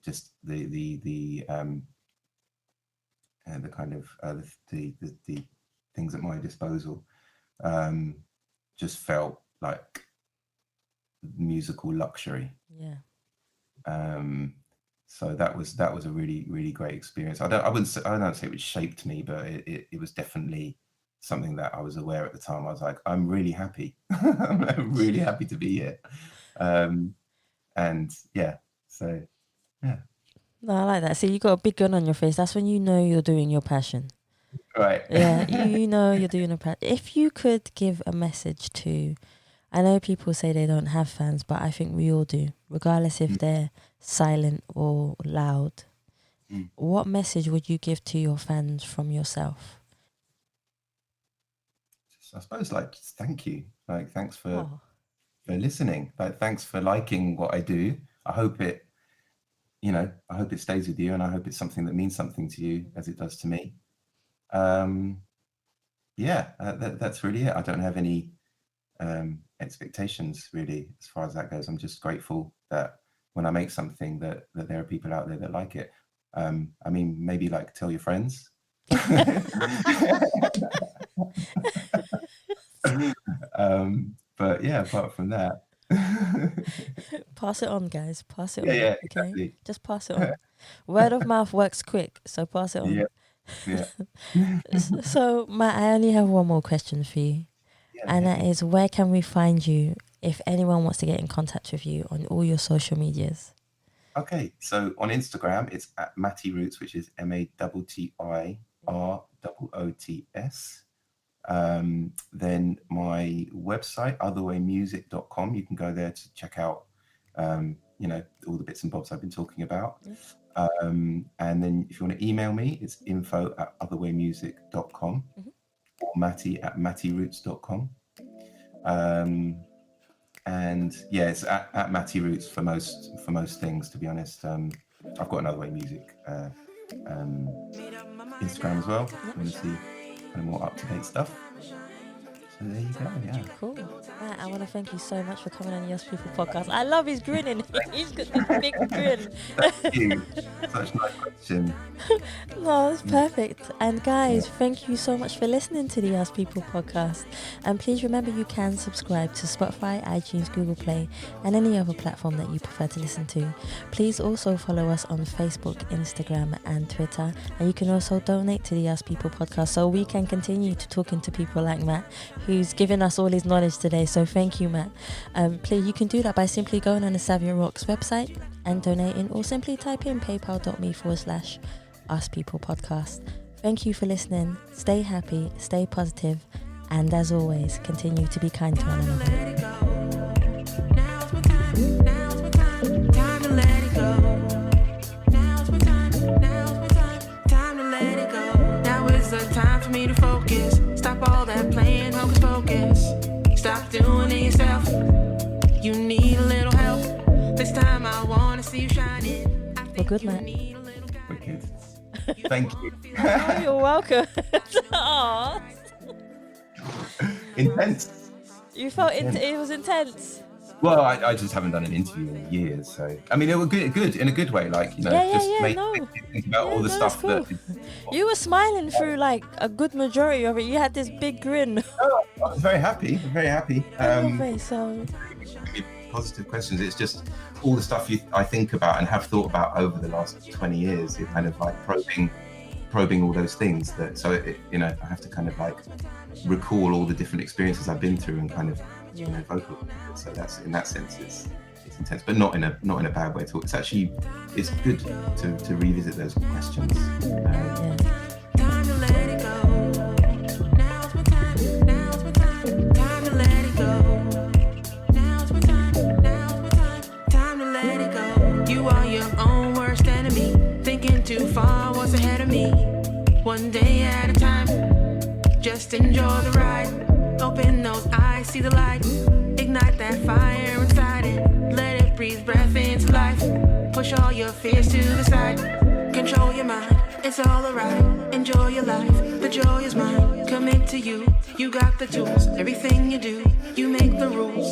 just the kind of the things at my disposal, just felt like musical luxury. Yeah. So that was a really, really great experience. I don't say it shaped me, but it was definitely something that I was aware at the time. I was like, I'm really happy. I'm really happy to be here. And yeah, so yeah. No, I like that. See, you got a big gun on your face. That's when you know you're doing your passion. Right. Yeah, you know you're doing a passion. If you could give a message to, I know people say they don't have fans, but I think we all do, regardless if they're silent or loud. What message would you give to your fans from yourself? I suppose like, just thank you. Like, thanks for listening. Like, thanks for liking what I do. I hope it stays with you, and I hope it's something that means something to you as it does to me. That's really it. I don't have any expectations really as far as that goes. I'm just grateful that when I make something that there are people out there that like it. I mean, maybe like tell your friends. But yeah, apart from that, pass it on, guys. Pass it on. Yeah, Okay, exactly. just pass it on. Word of mouth works quick, so pass it on. Yeah. So, Matt, I only have one more question for you, and that is, where can we find you if anyone wants to get in contact with you on all your social medias? Okay, so on Instagram, it's at Matti Roots, which is MattiRoots. Then my website, otherwaymusic.com, you can go there to check out, all the bits and bobs I've been talking about. And then if you want to email me, it's info@otherwaymusic.com or Matti@MattiRoots.com. And yeah, it's at Matti Roots for most things, to be honest. I've got another Way Music Instagram as well. If you want to see kind of more up-to-date stuff. So there you go, yeah. Cool. Matt, I want to thank you so much for coming on the Yes People podcast. I love his grinning. He's got this big grin. Thank you. Such a nice question. No, it's perfect. And guys, thank you so much for listening to the Yes People podcast. And please remember, you can subscribe to Spotify, iTunes, Google Play, and any other platform that you prefer to listen to. Please also follow us on Facebook, Instagram, and Twitter. And you can also donate to the Yes People podcast so we can continue to talking to people like Matt, who's given us all his knowledge today. So thank you, Matt. Please, you can do that by simply going on the Savia Rocks website and donating, or simply type in paypal.me/uspeoplepodcast. Thank you for listening. Stay happy, stay positive, and as always, continue to be kind to one another. Now's my time, now's my time, time to let it go. Now's my time, now's my time, time to let it go. Now is the time for me to focus. Stop all that playing hocus pocus. Stop doing it yourself. You need a little help. This time I want to see you shining. Well, good, Matt. Wicked. Thank you. Oh, you're welcome. Aww. intense. You felt it was intense. Well, I just haven't done an interview in years, so I mean, it was good in a good way, like, you know, make you think about all the stuff cool. that. You were smiling through like a good majority of it. You had this big grin. Oh, I was very happy. So positive questions. It's just all the stuff I think about and have thought about over the last 20 years. You're kind of like probing all those things. You know, I have to kind of like recall all the different experiences I've been through and kind of vocal. So that's, in that sense, it's intense, but not in a bad way at all. It's good to revisit those questions. Time to let it go. Now's my time. Time to let it go. Now's my time. Time to let it go. You are your own worst enemy. Thinking too far, what's ahead of me? One day at a time. Just enjoy the ride. Open those eyes, see the light. Ignite that fire inside it. Let it breathe breath into life. Push all your fears to the side. Control your mind, it's all alright. Enjoy your life, the joy is mine. Commit to you, you got the tools. Everything you do, you make the rules.